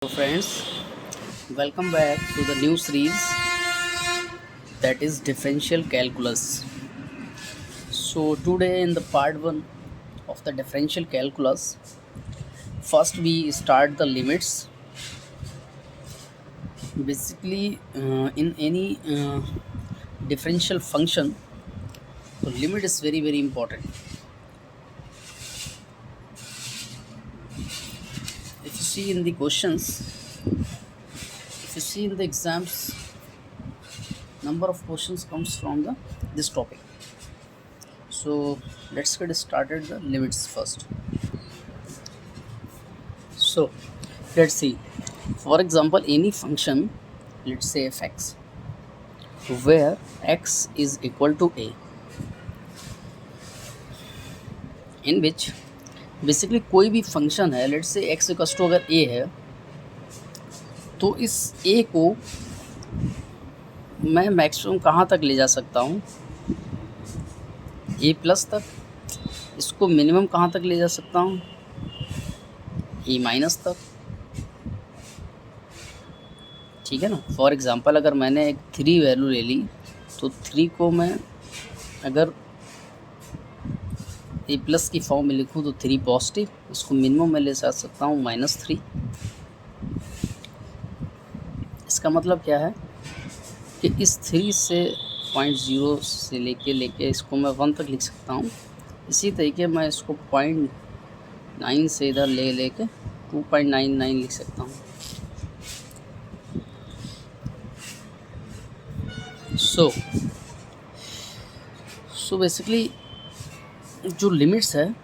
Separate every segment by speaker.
Speaker 1: Friends, welcome back to the new series that is differential calculus. So today in the part 1 of the differential calculus, first we start the limits. Basically in any differential function, the limit is very important. If you see in the questions, if you see in the exams, number of questions comes from this topic. So let's get started the limits first. So let's see, for example, any function, let's say fx, where x is equal to a, in which basically कोई भी function है, let's say x equals to अगर a है, तो इस a को मैं maximum कहाँ तक ले जा सकता हूँ, a प्लस तक। इसको मिनिमम कहाँ तक ले जा सकता हूँ, a माइनस तक। ठीक है ना। फॉर एग्ज़ाम्पल अगर मैंने एक 3 वैल्यू ले ली, तो 3 को मैं अगर ए प्लस की फॉर्म में लिखूँ तो 3 पॉजिटिव, इसको मिनिमम मैं ले जा सकता हूँ -3। इसका मतलब क्या है कि इस 3 से 0.0 से लेके इसको मैं 1 तक लिख सकता हूँ। इसी तरीके मैं इसको 0.9 से इधर लेके 2.99 लिख सकता हूँ। सो बेसिकली जो लिमिट्स है,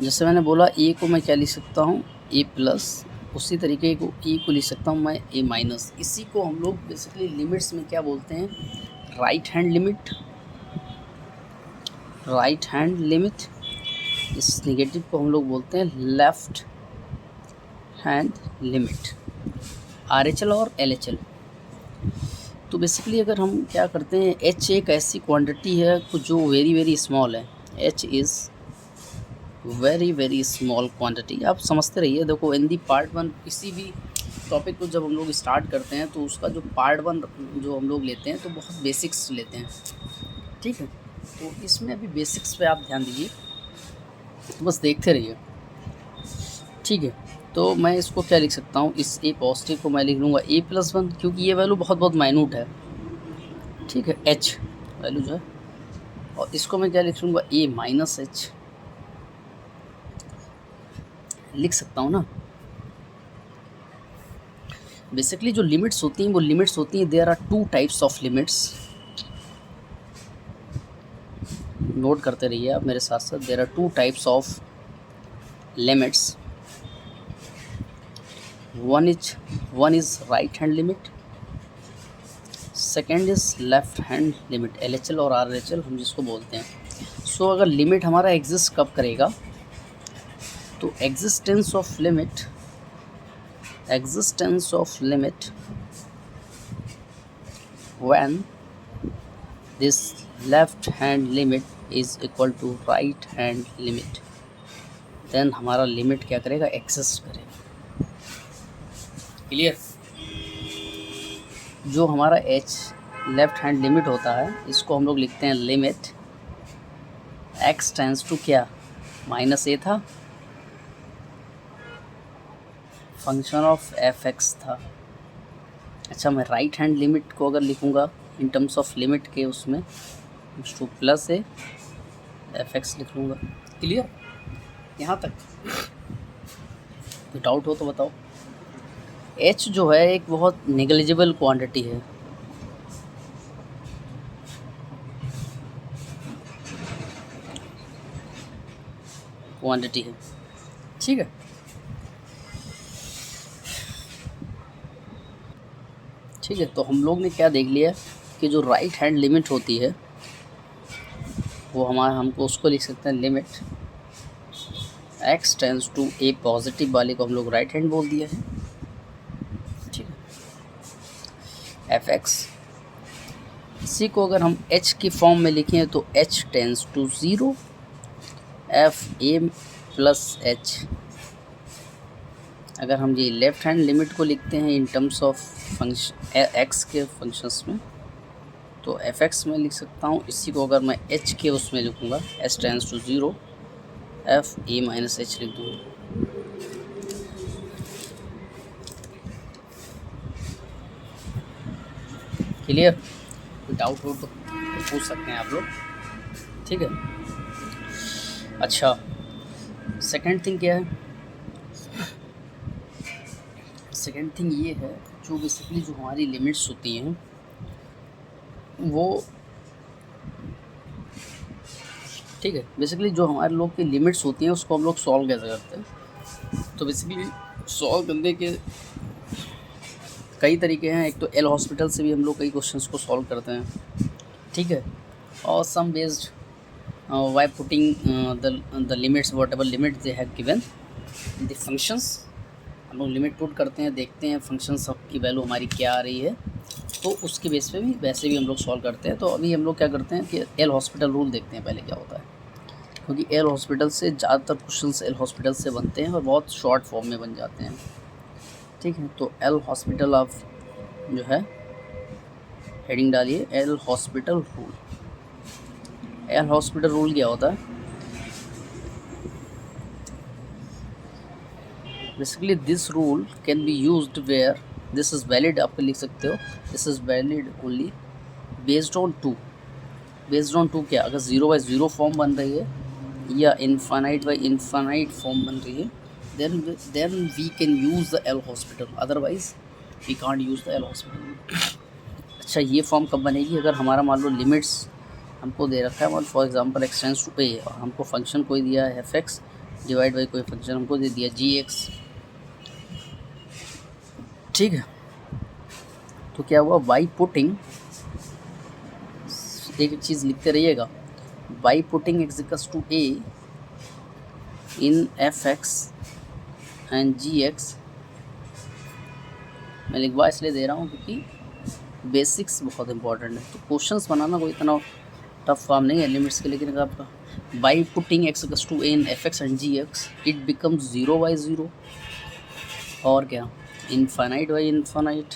Speaker 1: जैसे मैंने बोला ए को मैं क्या लिख सकता हूँ, ए प्लस, उसी तरीके को ए को लिख सकता हूँ मैं ए माइनस। इसी को हम लोग बेसिकली लिमिट्स में क्या बोलते हैं, right hand limit. Right hand limit, इस नेगेटिव को हम लोग बोलते हैं लेफ़्ट हैंड लिमिट, RHL और LHL। तो बेसिकली अगर हम क्या करते हैं, h एक ऐसी क्वांटिटी है जो वेरी स्मॉल है। h is very small quantity. आप समझते रहिए। देखो इन दी पार्ट 1 किसी भी टॉपिक को जब हम लोग स्टार्ट करते हैं तो उसका जो पार्ट 1 जो हम लोग लेते हैं तो बहुत बेसिक्स लेते हैं। ठीक है, तो इसमें अभी बेसिक्स पे आप ध्यान दीजिए, तो बस देखते रहिए। ठीक है, तो मैं इसको क्या लिख सकता हूँ, इस ए पॉजिटिव को मैं लिख लूँगा a+1, क्योंकि ये वैल्यू बहुत माइन्यूट है। ठीक है, h वैल्यू जो है, और इसको मैं क्या लिख लूँगा, a-h लिख सकता हूँ ना। बेसिकली जो लिमिट्स होती हैं वो लिमिट्स होती हैं, there are 2 types of limits. नोट करते रहिए आप मेरे साथ साथ। There are 2 types of limits. one is right hand limit, second is left hand limit, LHL और RHL हम जिसको बोलते हैं। सो अगर लिमिट हमारा एग्जिस्ट कब करेगा, तो existence of limit when this left hand limit is equal to right hand limit, then हमारा लिमिट क्या करेगा, एग्जिस्ट करेगा। क्लियर। जो हमारा h लेफ्ट हैंड लिमिट होता है, इसको हम लोग लिखते हैं लिमिट x टेंस टू क्या, -a था, फंक्शन ऑफ fx था। अच्छा, मैं राइट हैंड लिमिट को अगर लिखूँगा इन टर्म्स ऑफ लिमिट के, उसमें टू +a fx लिख लूँगा। क्लियर, यहाँ तक कोई डाउट हो तो बताओ। h जो है एक बहुत नेग्लिजिबल क्वांटिटी है। ठीक है। ठीक है, तो हम लोग ने क्या देख लिया कि जो राइट हैंड लिमिट होती है वो हमको उसको लिख सकते हैं limit x tends to a positive वाले को हम लोग राइट हैंड बोल दिया है। ठीक है, fx, इसी को अगर हम h की फॉर्म में लिखें तो h tends to 0, f a + h अगर हम ये लेफ़्ट हैंड लिमिट को लिखते हैं in terms of function x के फंक्शंस में, तो एफ एक्स में लिख सकता हूँ। इसी को अगर मैं एच के उसमें लिखूँगा, h tends to 0, f a minus h लिख दूँगा। क्लियर? कोई डाउट हो तो पूछ सकते हैं आप लोग, ठीक है। अच्छा, सेकंड थिंग क्या है? सेकंड थिंग ये है, जो बेसिकली जो हमारी लिमिट्स होती हैं वो, ठीक है, बेसिकली जो हमारे लोग की लिमिट्स होती हैं उसको हम लोग सॉल्व कैसे करते हैं? तो बेसिकली सॉल्व करने के कई तरीके हैं। एक तो एल हॉस्पिटल से भी हम लोग कई क्वेश्चंस को सॉल्व करते हैं, ठीक है, और sum based by putting the limits whatever limit they have given the functions. हम लोग लिमिट पुट करते हैं, देखते हैं फंक्शंस की वैल्यू हमारी क्या आ रही है, तो उसके बेस पे भी वैसे भी हम लोग सॉल्व करते हैं। तो अभी हम लोग क्या करते हैं कि एल हॉस्पिटल रूल देखते हैं पहले क्या होता है, क्योंकि एल हॉस्पिटल से ज़्यादातर क्वेश्चंस एल हॉस्पिटल से बनते हैं और बहुत शॉर्ट फॉर्म में बन जाते हैं, ठीक है। तो एल हॉस्पिटल आप जो है हेडिंग डालिए, L'Hospital rule. L'Hospital rule क्या होता है? Basically this rule can be used where this is valid, आप लिख सकते हो this is valid only based on two. Based on two क्या? अगर 0/0 फॉर्म बन रही है या इनफाइनाइट बाई इनफाइनाइट फॉर्म बन रही है, then we can use the L hospital, otherwise we can't use the L hospital। अच्छा, ये फॉर्म कब बनेगी? अगर हमारा मान लो लिमिट्स हमको दे रखा है, for example x tends to a, और हमको फंक्शन कोई दिया है एफ एक्स डिवाइड बाई कोई फंक्शन हमको दे दिया जी एक्स, ठीक है। तो क्या हुआ? बाई पुटिंग, एक चीज़ लिखते रहिएगा, by putting x equals to a in f x and g x. मैं लिखवा इसलिए दे रहा हूँ क्योंकि बेसिक्स बहुत इंपॉर्टेंट है। तो क्वेश्चंस बनाना कोई इतना टफ काम नहीं है लिमिट्स के, लेकिन अगर आपका by putting x equals to a in f x and g x it becomes 0/0, और क्या, infinite by infinite,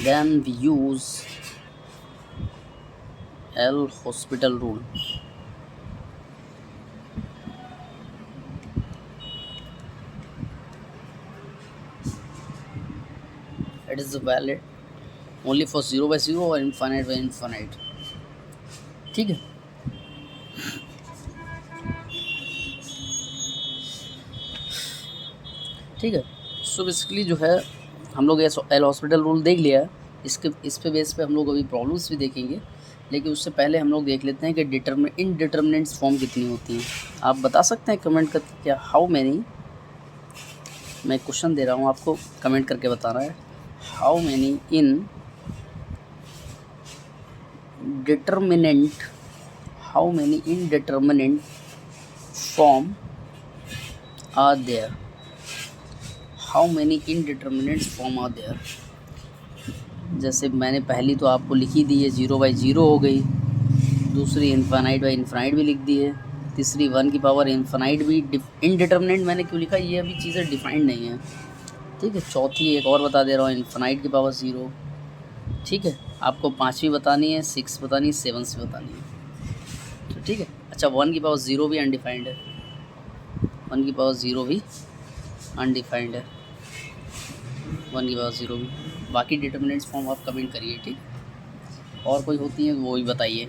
Speaker 1: then we use L hospital rule। It is valid only for 0/0 और infinite by infinite, ठीक है। ठीक है, so basically जो है हम लोग एल हॉस्पिटल रूल देख लिया है। इस पे बेस पे हम लोग अभी प्रॉब्लम्स भी देखेंगे, लेकिन उससे पहले हम लोग देख लेते हैं कि इनडिटर्मिनेंट्स फॉर्म कितनी होती हैं। आप बता सकते हैं कमेंट करके क्या, हाउ मैनी, मैं क्वेश्चन दे रहा हूँ आपको, कमेंट करके बताना है, how many indeterminate form are there, how many indeterminates form are there. जैसे मैंने पहली तो आपको लिखी दी है 0/0 हो गई, दूसरी इनफाइनाइट बाई इनफाइनाइट भी लिख दी है, तीसरी 1 की पावर इनफाइनाइट भी। इनडिटर्मिनेंट मैंने क्यों लिखा, ये अभी चीज़ें डिफाइंड नहीं है, ठीक है। चौथी एक और बता दे रहा हूँ, इनफाइनाइट की पावर 0, ठीक है। आपको 5वीं बतानी है, 6 बतानी है, 7 से बतानी है, तो ठीक है। अच्छा, 1 की पावर 0 भी अनडिफाइंड है, 1 की पावर 0 भी अनडिफाइंड है, 1 की पावर 0 भी। बाकी डिटर्मिनेंट्स फॉर्म आप कमेंट करिए, ठीक। और कोई होती है वो भी बताइए।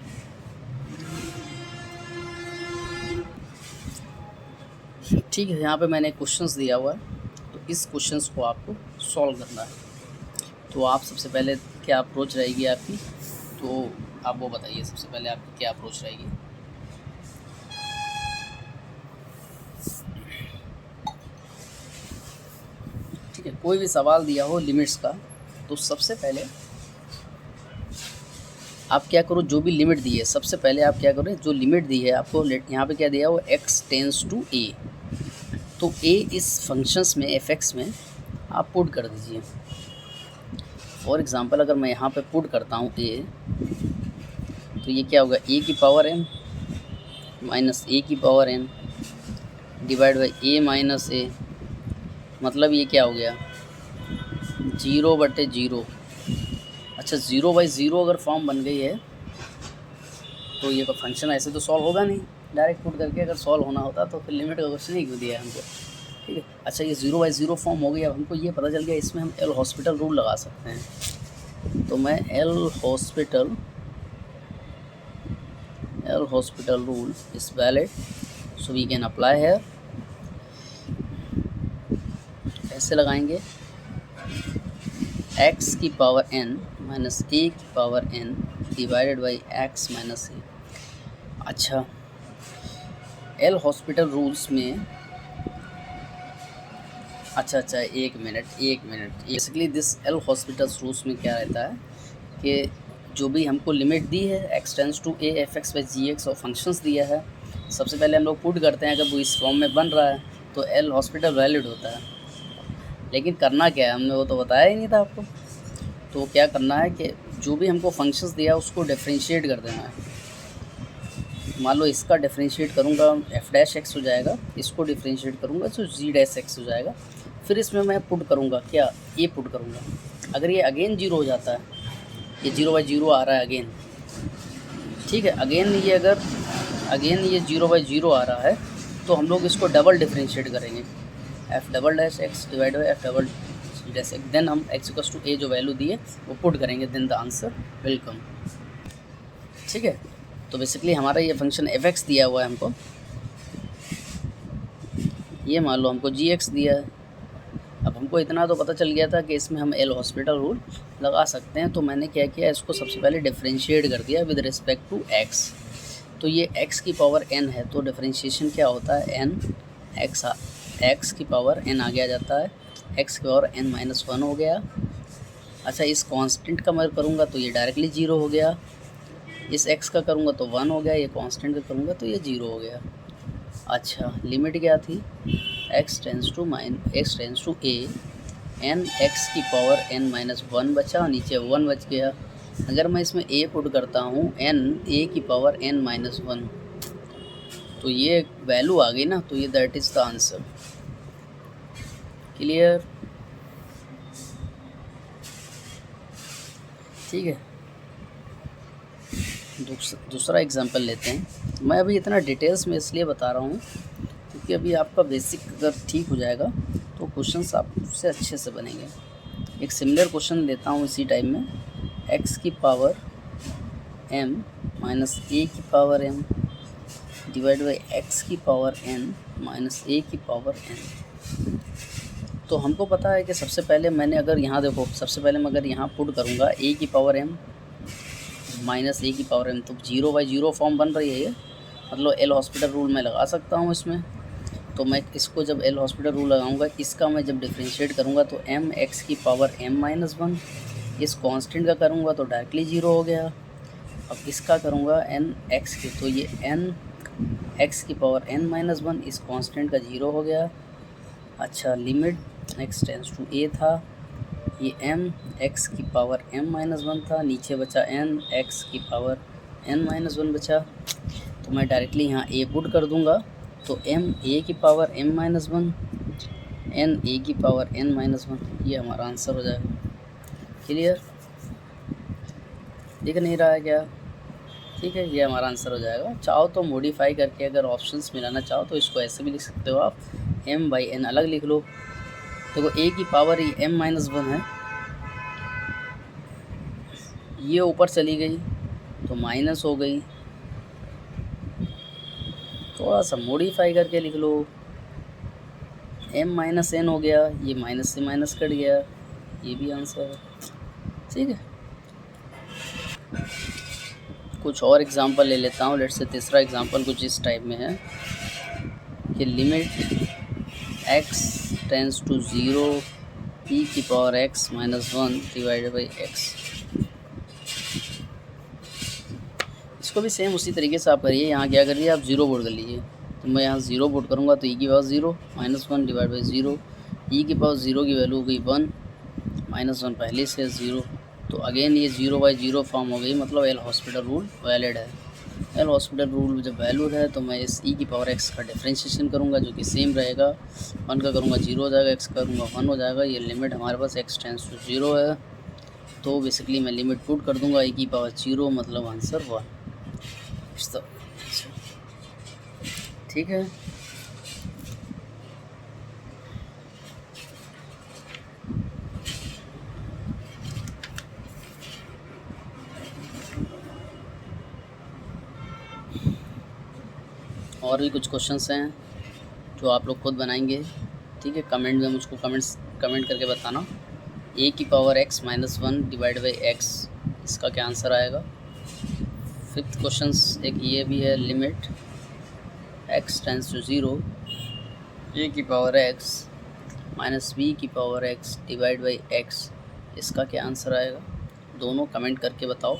Speaker 1: ठीक है, यहाँ पे मैंने क्वेश्चंस दिया हुआ है, तो इस क्वेश्चंस को आपको सॉल्व करना है। तो आप सबसे पहले क्या अप्रोच रहेगी आपकी, तो आप वो बताइए सबसे पहले आपकी क्या अप्रोच रहेगी। ठीक है, कोई भी सवाल दिया हो लिमिट्स का, तो सबसे पहले आप क्या करो, जो भी लिमिट दी है सबसे पहले आप क्या करें, जो लिमिट दी है आपको, यहाँ पे क्या दिया हो, x टेंड्स टू a, तो a इस फंक्शंस में एफ एक्स में आप पुट कर दीजिए। फॉर एग्ज़ाम्पल अगर मैं यहाँ पे पुट करता हूँ a, तो ये क्या होगा, a की पावर n माइनस a की power n divide by A minus A, मतलब ये क्या हो गया 0/0। अच्छा 0/0 अगर फॉर्म बन गई है तो ये तो फंक्शन ऐसे तो सॉल्व होगा नहीं, डायरेक्ट पुट करके अगर सॉल्व होना होता तो फिर लिमिट का क्वेश्चन ही क्यों दिया है हमको, ठीक है। अच्छा ये 0/0 फॉर्म हो गया, हमको ये पता चल गया इसमें हम एल हॉस्पिटल रूल लगा सकते हैं। तो मैं L'Hospital rule is valid, so we can apply है। कैसे लगाएंगे, x की पावर n माइनस a की power n divided by x minus a। अच्छा एल हॉस्पिटल रूल्स में, अच्छा एक minute basically this L'Hospital rules में क्या रहता है कि जो भी हमको लिमिट दी है x tends to a f(x) by gx और फंक्शंस दिया है, सबसे पहले हम लोग पुट करते हैं अगर वो इस फॉर्म में बन रहा है तो एल हॉस्पिटल वैलिड होता है। लेकिन करना क्या है, हमने वो तो बताया ही नहीं था आपको। तो क्या करना है कि जो भी हमको फंक्शंस दिया उसको डिफरेंशिएट कर देना है। मान लो इसका डिफरेंशिएट करूँगा f' हो जाएगा, इसको डिफरेंशिएट करूँगा तो g' हो जाएगा। फिर इसमें मैं पुट करूँगा क्या, ये पुट करूँगा। अगर ये अगेन 0 हो जाता है, ये 0/0 आ रहा है अगेन, ठीक है, अगेन ये 0/0 आ रहा है तो हम लोग इसको डबल डिफरेंशिएट करेंगे, f'(x) divide by f'(g')। Then हम x=a जो वैल्यू दी है वो पुट करेंगे, then the answer will come, ठीक है। तो बेसिकली हमारा ये फंक्शन f(x) दिया हुआ है हमको, ये मान लो हमको gx दिया है। अब हमको इतना तो पता चल गया था कि इसमें हम एल हॉस्पिटल रूल लगा सकते हैं, तो मैंने क्या किया, इसको सबसे पहले डिफरेंशिएट कर दिया विद रिस्पेक्ट टू x। तो ये x की पावर n है तो डिफरेंशिएशन क्या होता है, x की पावर n आगे आ जाता है, x की पावर n-1 हो गया। अच्छा इस कांस्टेंट का मैं करूँगा तो ये डायरेक्टली 0 हो गया, इस x का करूँगा तो 1 हो गया, ये कांस्टेंट का करूँगा तो ये 0 हो गया। अच्छा लिमिट क्या थी, x tends to a n x की पावर n-1 बचा, नीचे 1 बच गया। अगर मैं इसमें a पुट करता हूँ n a की पावर n-1 तो ये वैल्यू आ गई ना, तो ये that is the answer. Clear, ठीक है। दूसरा एग्जांपल लेते हैं। मैं अभी इतना डिटेल्स में इसलिए बता रहा हूँ क्योंकि अभी आपका बेसिक अगर ठीक हो जाएगा तो क्वेश्चंस आपसे अच्छे से बनेंगे। एक सिमिलर क्वेश्चन लेता हूँ इसी टाइप में, x की पावर m माइनस a की power m divide by x की पावर n माइनस a की पावर n। तो हमको पता है कि सबसे पहले मैंने अगर यहाँ देखो, सबसे पहले मैं अगर यहाँ पुट करूँगा a की पावर m माइनस a की पावर m तो 0/0 फॉर्म बन रही है ये, मतलब एल हॉस्पिटल रूल मैं लगा सकता हूँ इसमें। तो मैं इसको जब एल हॉस्पिटल रूल लगाऊंगा, इसका मैं जब डिफरेंशिएट करूँगा तो m x की पावर m-1, इस कांस्टेंट का करूँगा तो डायरेक्टली 0 हो गया। अब इसका करूँगा n x की, तो ये n x की पावर n-1 इस कांस्टेंट का 0 हो गया। अच्छा limit x tends to a था, ये m x की पावर m-1 था, नीचे बचा n x की पावर n-1 बचा। तो मैं डायरेक्टली यहाँ a पुट कर दूँगा तो m a की पावर m-1 n a की पावर n-1, ये हमारा आंसर हो जाएगा। क्लियर, दिख नहीं रहा है क्या, ठीक है, ये हमारा आंसर हो जाएगा। चाहो तो मॉडिफाई करके अगर ऑप्शंस मिलाना चाहो तो इसको ऐसे भी लिख सकते हो आप, m/n अलग लिख लो। देखो a की पावर ये m-1 है, ये ऊपर चली गई तो माइनस हो गई, थोड़ा सा मॉडिफाई करके लिख लो, m-n हो गया, ये माइनस से माइनस कट गया, ये भी आंसर है, ठीक है। कुछ और एग्जांपल ले लेता हूँ। लेट्स से तीसरा एग्जांपल कुछ इस टाइप में है कि limit x tends to 0 e की power x-1 divided by x। इसको भी सेम उसी तरीके से आप करिए। यहाँ क्या करिए, आप 0 पुट कर लीजिए, तो मैं यहाँ 0 पुट करूँगा तो e की पावर 0 -1 डिवाइड बाई 0, e की पावर 0 की वैल्यू हो गई 1, -1 पहले से 0, तो अगेन ये 0/0 फॉर्म हो गई, मतलब एल हॉस्पिटल रूल वैलिड है। एल हॉस्पिटल रूल जब वैल्यूड है तो मैं इस ई की पावर एक्स का डिफ्रेंशिएशन करूँगा जो कि सेम रहेगा। 1 का करूँगा 0 हो जाएगा, एक्स करूँगा 1 हो जाएगा। ये लिमिट हमारे पास एक्स टेंस टू 0 है, तो बेसिकली मैं लिमिट पुट कर दूँगा ई की पावर 0 मतलब आंसर 1। इस तरह ठीक है। और भी कुछ क्वेश्चंस हैं जो आप लोग खुद बनाएंगे, ठीक है। कमेंट में मुझको कमेंट करके बताना। ए की power x minus 1 divide by x, इसका क्या आंसर आएगा। 5th क्वेश्चंस एक ये भी है, लिमिट एक्स टेंस टू 0 ए की पावर एक्स माइनस बी की power x divide by x, इसका क्या आंसर आएगा। दोनों कमेंट करके बताओ।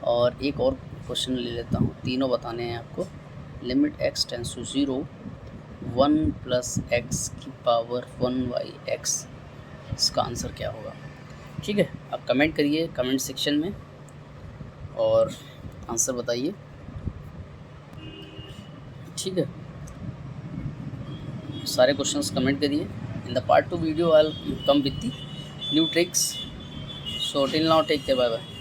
Speaker 1: और एक और क्वेश्चन ले लेता हूँ, तीनों बताने हैं आपको। Limit x tends to 0 1 plus x की पावर 1 बाई एक्स, इसका आंसर क्या होगा। ठीक है, आप कमेंट करिए कमेंट सेक्शन में और आंसर बताइए। ठीक है, सारे क्वेश्चंस कमेंट करिए। In the part 2 video I will come with the new tricks. So till now take care, bye bye.